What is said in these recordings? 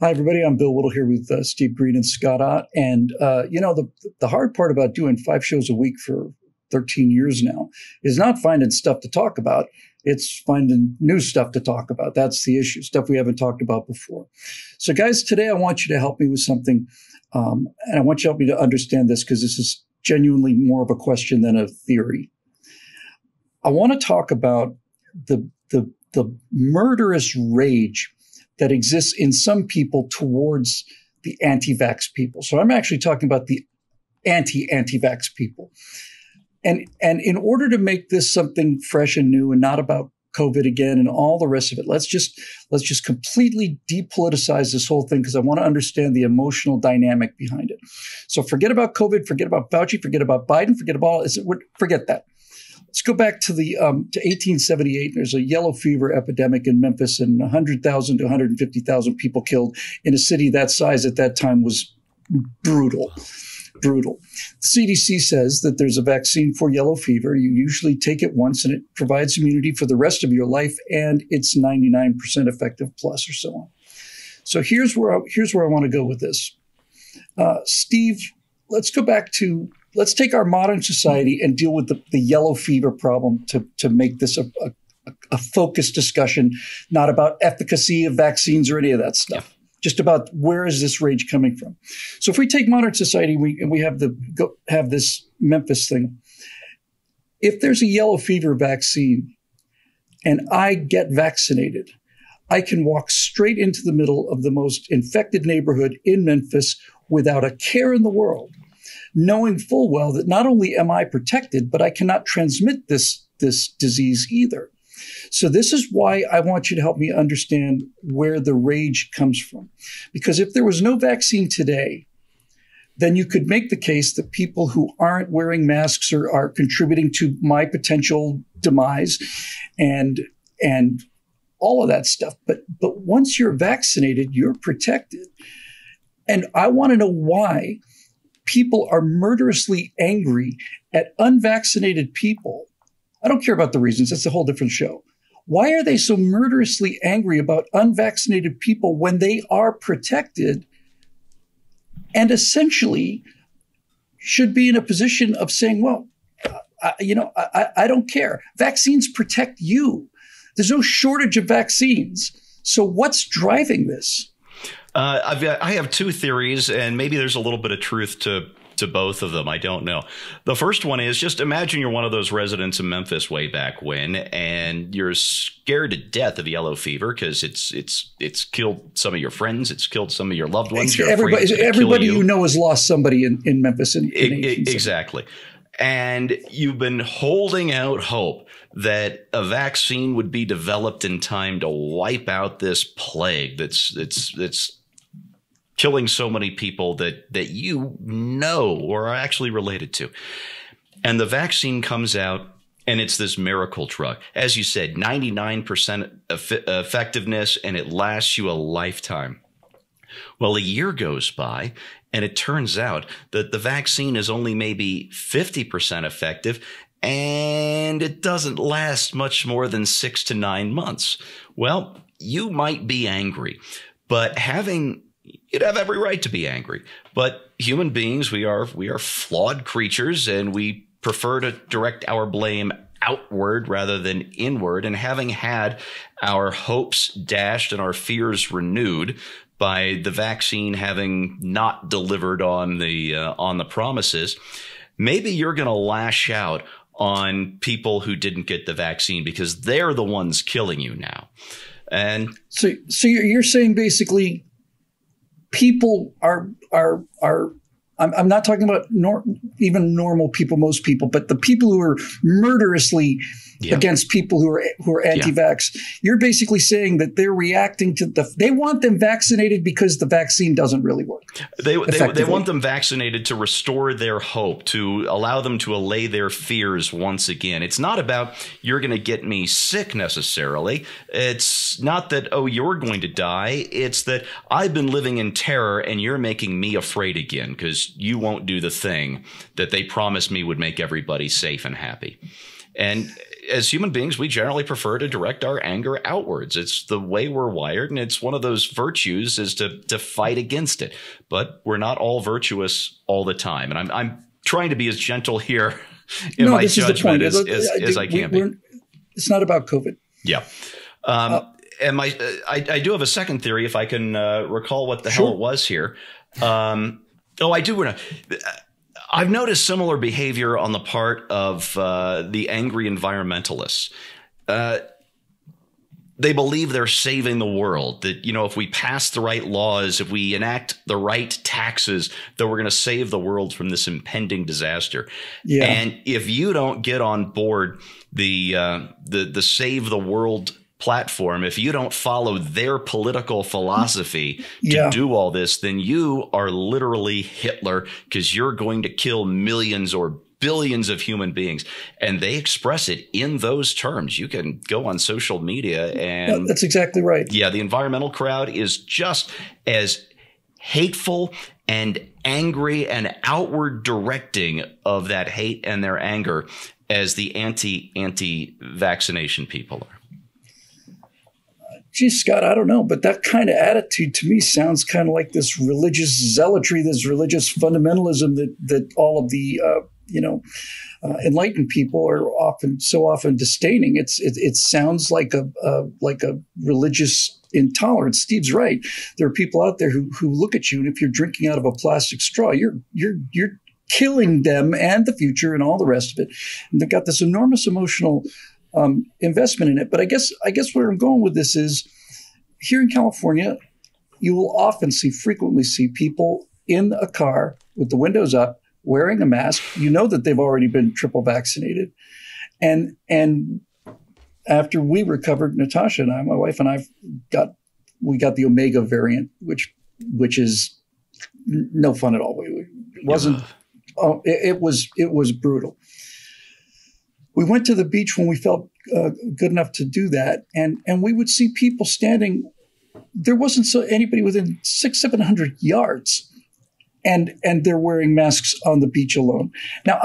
Hi, everybody. I'm Bill Whittle here with Steve Green and Scott Ott. And, the hard part about doing 5 shows a week for 13 years now is not finding stuff to talk about. It's finding new stuff to talk about. That's the issue, stuff we haven't talked about before. So, guys, today I want you to help me with something. And I want you to help me to understand this because this is genuinely more of a question than a theory. I want to talk about the murderous rage that exists in some people towards the anti-vax people. So I'm actually talking about the anti-vax people. And in order to make this something fresh and new and not about COVID again and all the rest of it, let's just completely depoliticize this whole thing because I want to understand the emotional dynamic behind it. So forget about COVID, forget about Fauci, forget about Biden, forget that. Let's go back to 1878. There's a yellow fever epidemic in Memphis, and 100,000 to 150,000 people killed in a city that size at that time was brutal. Brutal. The CDC says that there's a vaccine for yellow fever. You usually take it once, and it provides immunity for the rest of your life, and it's 99% effective plus or so on. So here's where I want to go with this. Steve, let's take our modern society and deal with the yellow fever problem to make this a focused discussion, not about efficacy of vaccines or any of that stuff, just about where is this rage coming from. So if we take modern society and we have this Memphis thing, if there's a yellow fever vaccine and I get vaccinated, I can walk straight into the middle of the most infected neighborhood in Memphis without a care in the world, knowing full well that not only am I protected, but I cannot transmit this disease either. So this is why I want you to help me understand where the rage comes from. Because if there was no vaccine today, then you could make the case that people who aren't wearing masks are contributing to my potential demise and all of that stuff. But once you're vaccinated, you're protected. And I want to know why people are murderously angry at unvaccinated people. I don't care about the reasons. That's a whole different show. Why are they so murderously angry about unvaccinated people when they are protected and essentially should be in a position of saying, well, I don't care. Vaccines protect you. There's no shortage of vaccines. So what's driving this? I have 2 theories, and maybe there's a little bit of truth to both of them. I don't know. The first one is, just imagine you're one of those residents in Memphis way back when, and you're scared to death of yellow fever because it's killed some of your friends, it's killed some of your loved ones. Everybody you know has lost somebody in Memphis. Exactly. And you've been holding out hope that a vaccine would be developed in time to wipe out this plague that's killing so many people that you know or are actually related to. And the vaccine comes out and it's this miracle drug. As you said, 99% effectiveness, and it lasts you a lifetime. Well, a year goes by and it turns out that the vaccine is only maybe 50% effective, and it doesn't last much more than 6 to 9 months. Well, you might be angry, but you'd have every right to be angry. But human beings, we are flawed creatures, and we prefer to direct our blame outward rather than inward. And having had our hopes dashed and our fears renewed by the vaccine having not delivered on the promises, maybe you're going to lash out on people who didn't get the vaccine because they're the ones killing you now. And so you're saying basically people are I'm not talking about even normal people, most people, but the people who are murderously against people who are anti-vax. You're basically saying that they're reacting to they want them vaccinated because the vaccine doesn't really work. They want them vaccinated to restore their hope, to allow them to allay their fears once again. It's not about you're going to get me sick necessarily. It's not that, oh, you're going to die. It's that I've been living in terror and you're making me afraid again because you won't do the thing that they promised me would make everybody safe and happy. And as human beings, we generally prefer to direct our anger outwards. It's the way we're wired, and it's one of those virtues is to fight against it. But we're not all virtuous all the time. And I'm trying to be as gentle here in my judgment as I can be. It's not about COVID. Yeah. And I do have a second theory, if I can recall what the hell it was here. I do want to. I've noticed similar behavior on the part of the angry environmentalists. They believe they're saving the world, that, if we pass the right laws, if we enact the right taxes, that we're going to save the world from this impending disaster. Yeah. And if you don't get on board the save the world platform, if you don't follow their political philosophy to do all this, then you are literally Hitler, because you're going to kill millions or billions of human beings. And they express it in those terms. You can go on social media and that's exactly right. Yeah. The environmental crowd is just as hateful and angry and outward directing of that hate and their anger as the anti-vaccination people are. Geez, Scott, I don't know, but that kind of attitude to me sounds kind of like this religious zealotry, this religious fundamentalism that all of the enlightened people are so often disdaining. It sounds like a religious intolerance. Steve's right. There are people out there who look at you, and if you're drinking out of a plastic straw, you're killing them and the future and all the rest of it. And they've got this enormous emotional investment in it. But I guess where I'm going with this is, here in California, you will frequently see people in a car with the windows up, wearing a mask. You know that they've already been triple vaccinated. And after we recovered, Natasha and I, my wife and I, we got the Omega variant, which is no fun at all. It wasn't. Oh, it was brutal. We went to the beach when we felt good enough to do that, and we would see people standing. There wasn't anybody within 600-700 yards, and they're wearing masks on the beach alone. Now,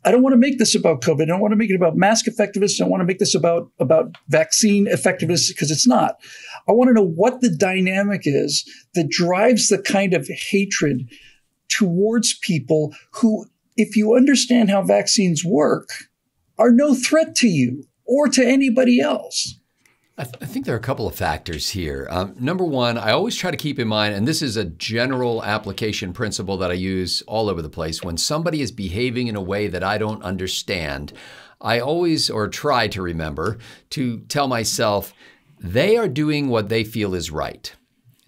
I don't want to make this about COVID. I don't want to make it about mask effectiveness. I don't want to make this about vaccine effectiveness, because it's not. I want to know what the dynamic is that drives the kind of hatred towards people who, if you understand how vaccines work, are no threat to you or to anybody else. I think there are a couple of factors here. Number one, I always try to keep in mind, and this is a general application principle that I use all over the place, when somebody is behaving in a way that I don't understand, I always, or try to remember, to tell myself, they are doing what they feel is right.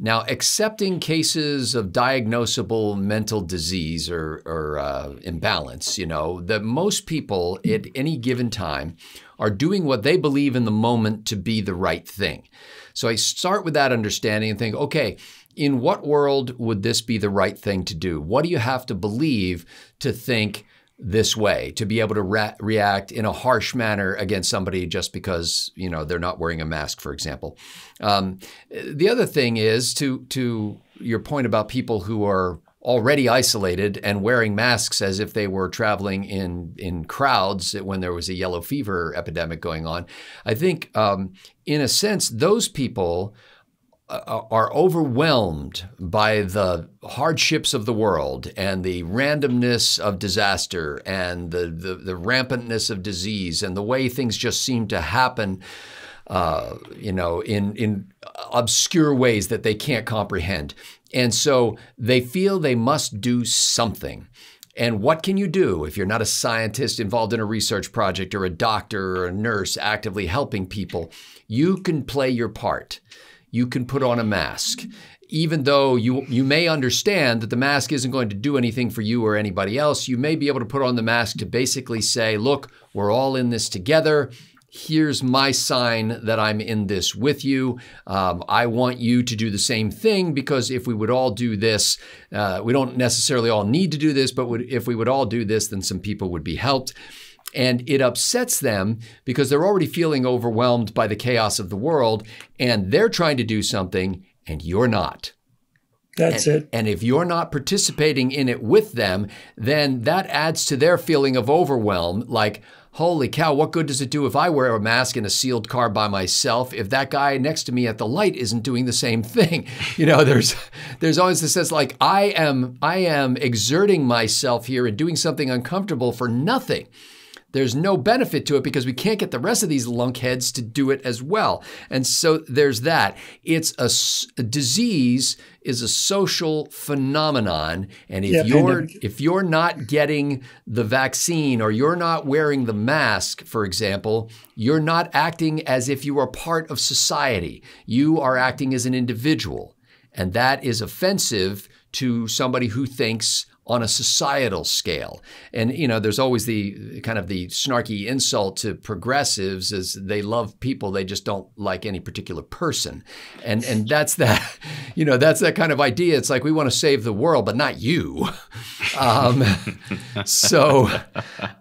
Now, accepting cases of diagnosable mental disease or imbalance, that most people at any given time are doing what they believe in the moment to be the right thing. So I start with that understanding and think, okay, in what world would this be the right thing to do? What do you have to believe to think this way, to be able to react in a harsh manner against somebody just because, they're not wearing a mask, for example. The other thing is to your point about people who are already isolated and wearing masks as if they were traveling in crowds when there was a yellow fever epidemic going on. I think, in a sense, those people are overwhelmed by the hardships of the world and the randomness of disaster and the rampantness of disease and the way things just seem to happen, in obscure ways that they can't comprehend. And so they feel they must do something. And what can you do if you're not a scientist involved in a research project or a doctor or a nurse actively helping people? You can play your part. You can put on a mask, even though you may understand that the mask isn't going to do anything for you or anybody else. You may be able to put on the mask to basically say, look, we're all in this together. Here's my sign that I'm in this with you. I want you to do the same thing, because if we would all do this, we don't necessarily all need to do this, but if we would all do this, then some people would be helped. And it upsets them because they're already feeling overwhelmed by the chaos of the world, and they're trying to do something and you're not. That's it. And if you're not participating in it with them, then that adds to their feeling of overwhelm. Like, holy cow, what good does it do if I wear a mask in a sealed car by myself if that guy next to me at the light isn't doing the same thing? You know, there's always this sense like I am exerting myself here and doing something uncomfortable for nothing. There's no benefit to it because we can't get the rest of these lunkheads to do it as well. And so there's that. It's a disease is a social phenomenon. And if you're not getting the vaccine or you're not wearing the mask, for example, you're not acting as if you are part of society. You are acting as an individual. And that is offensive to somebody who thinks on a societal scale. And, you know, there's always the kind of the snarky insult to progressives is they love people, they just don't like any particular person. And that's that, you know, that's that kind of idea. It's like we want to save the world, but not you. And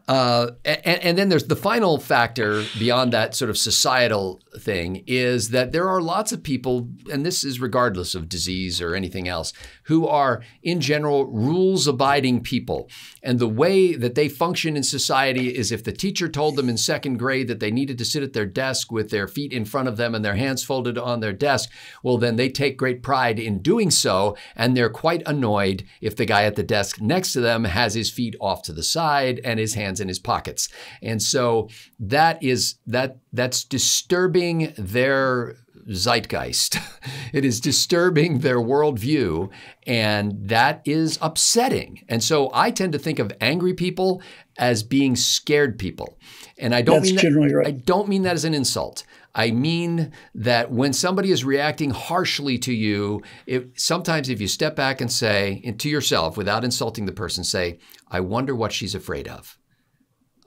then there's the final factor beyond that sort of societal thing is that there are lots of people, and this is regardless of disease or anything else, who are in general rules-abiding people. And the way that they function in society is if the teacher told them in second grade that they needed to sit at their desk with their feet in front of them and their hands folded on their desk, well, then they take great pride in doing so. And they're quite annoyed if the guy at the desk next to them has his feet off to the side and his hands in his pockets. And so that's disturbing their zeitgeist. It is disturbing their worldview, and that is upsetting. And so I tend to think of angry people as being scared people. And I don't I don't mean that as an insult. I mean that when somebody is reacting harshly to you, sometimes if you step back and say, and to yourself, without insulting the person, say, I wonder what she's afraid of.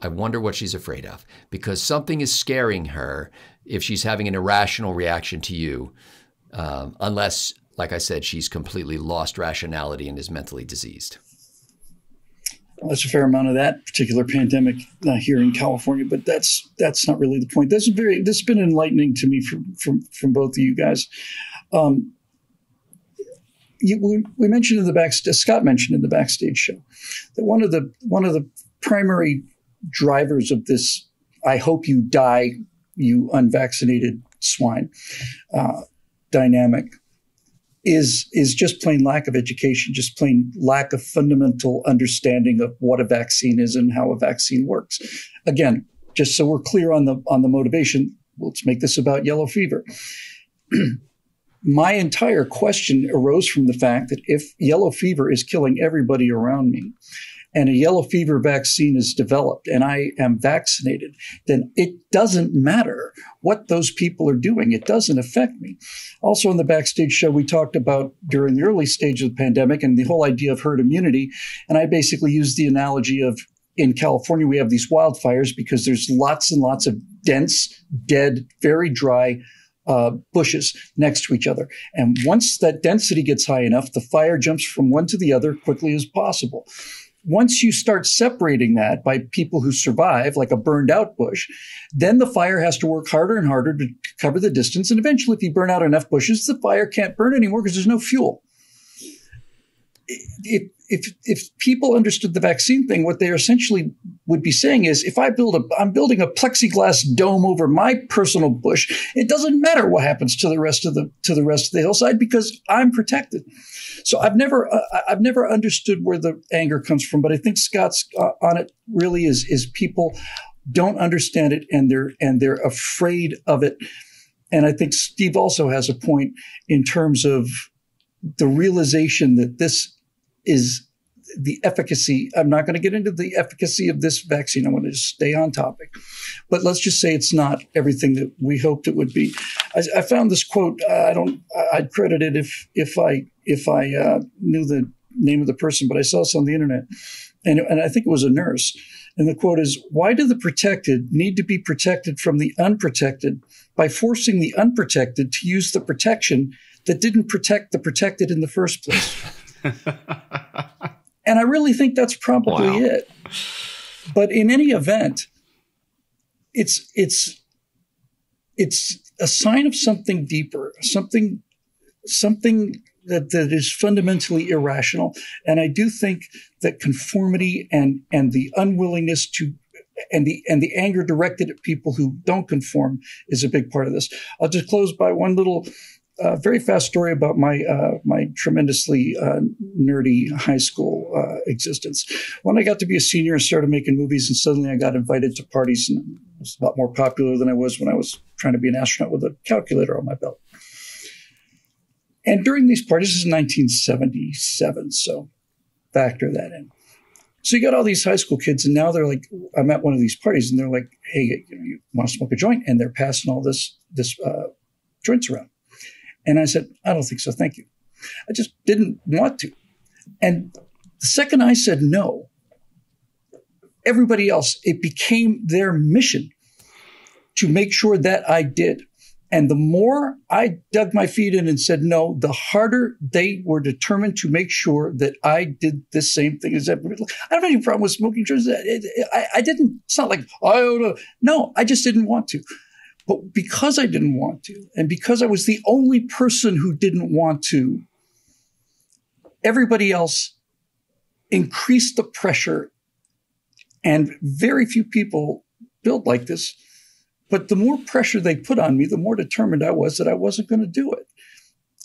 I wonder what she's afraid of, because something is scaring her if she's having an irrational reaction to you, unless, like I said, she's completely lost rationality and is mentally diseased. Well, there's a fair amount of that particular pandemic here in California, but that's not really the point. This has been enlightening to me from both of you guys. We mentioned in the backstage, Scott mentioned in the backstage show, that one of the primary drivers of this, I hope you die, you unvaccinated swine, dynamic is just plain lack of education, just plain lack of fundamental understanding of what a vaccine is and how a vaccine works. Again, just so we're clear on the motivation, let's make this about yellow fever. My entire question arose from the fact that if yellow fever is killing everybody around me, and a yellow fever vaccine is developed and I am vaccinated, then it doesn't matter what those people are doing. It doesn't affect me. Also in the backstage show, we talked about during the early stage of the pandemic and the whole idea of herd immunity. And I basically used the analogy of in California, we have these wildfires because there's lots and lots of dense, dead, very dry bushes next to each other. And once that density gets high enough, the fire jumps from one to the other quickly as possible. Once you start separating that by people who survive, like a burned out bush, then the fire has to work harder and harder to cover the distance. And eventually, if you burn out enough bushes, the fire can't burn anymore because there's no fuel. If people understood the vaccine thing, what they essentially would be saying is, if I'm building a plexiglass dome over my personal bush, it doesn't matter what happens to the rest of the hillside because I'm protected. So I've never understood where the anger comes from, but I think Scott's on it really is people don't understand it and they're afraid of it. And I think Steve also has a point in terms of the realization that this is the efficacy. I'm not going to get into the efficacy of this vaccine. I want to just stay on topic, but let's just say it's not everything that we hoped it would be. I found this quote. I'd credit it if I knew the name of the person, but I saw this on the internet, and I think it was a nurse. And the quote is, "Why do the protected need to be protected from the unprotected by forcing the unprotected to use the protection that didn't protect the protected in the first place?" And I really think that's probably it. But in any event, it's a sign of something deeper, something that is fundamentally irrational. And I do think that conformity and the unwillingness to and the anger directed at people who don't conform is a big part of this. I'll just close by one little very fast story about my tremendously nerdy high school existence. When I got to be a senior, I started making movies, and suddenly I got invited to parties, and I was a lot more popular than I was when I was trying to be an astronaut with a calculator on my belt. And during these parties, this is 1977, so factor that in. So you got all these high school kids, and now they're like, I'm at one of these parties, and they're like, hey, you want to smoke a joint? And they're passing all this joints around. And I said, I don't think so, thank you. I just didn't want to. And the second I said no, everybody else, it became their mission to make sure that I did. And the more I dug my feet in and said no, the harder they were determined to make sure that I did the same thing as everybody. I don't have any problem with smoking joints. I didn't, it's not like, no, I just didn't want to. But because I didn't want to, and because I was the only person who didn't want to, everybody else increased the pressure, and very few people build like this. But the more pressure they put on me, the more determined I was that I wasn't going to do it.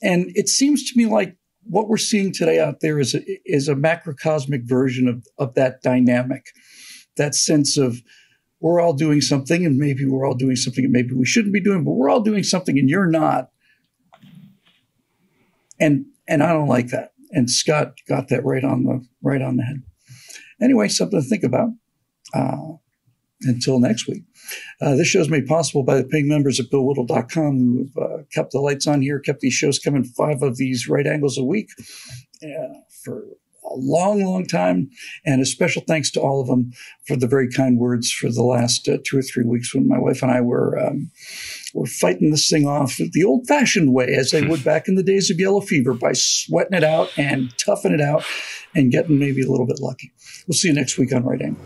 And it seems to me like what we're seeing today out there is a macrocosmic version of that dynamic, that sense of, we're all doing something, and maybe we're all doing something that maybe we shouldn't be doing, but we're all doing something and you're not. And I don't like that. And Scott got that right on the head. Anyway, something to think about. Until next week. This show is made possible by the paying members at BillWhittle.com who have kept the lights on here, kept these shows coming, 5 of these right angles a week for a long, long time. And a special thanks to all of them for the very kind words for the last 2 or 3 weeks when my wife and I were fighting this thing off the old-fashioned way, as they would back in the days of yellow fever, by sweating it out and toughing it out and getting maybe a little bit lucky. We'll see you next week on Right Angle.